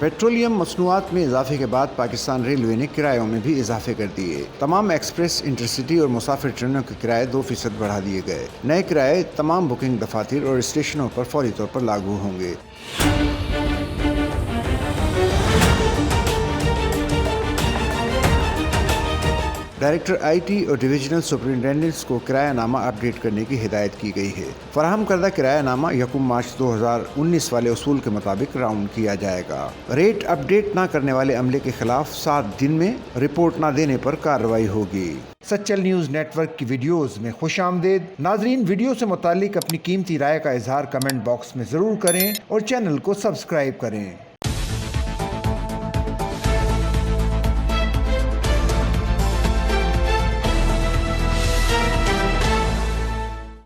Petroleum मसनूआत में इजाफे के बाद पाकिस्तान रेलवे ने किरायों में भी इजाफे कर दिए। तमाम एक्सप्रेस, इंटरसिटी और मुसाफिर ट्रेनों के किराए 2% बढ़ा दिए गए। नए किराए तमाम बुकिंग दफातर और स्टेशनों पर फौरी तौर पर लागू होंगे। डायरेक्टर IT और डिविजनल सुपरिटेंडेंट्स को किरायानामा अपडेट करने की हिदायत की गई है। फराहम करदा किरायानामा 1 मार्च 2019 वाले उसूल के मुताबिक राउंड किया जाएगा। रेट अपडेट न करने वाले अमले के खिलाफ 7 दिन में रिपोर्ट न देने पर कार्रवाई होगी। सच्चल न्यूज़ नेटवर्क की वीडियोस में खुश आमदेद। नाजरीन, वीडियो से मुतालिक अपनी कीमती राय का इजहार कमेंट बॉक्स में ज़रूर करें और चैनल को सब्सक्राइब करें।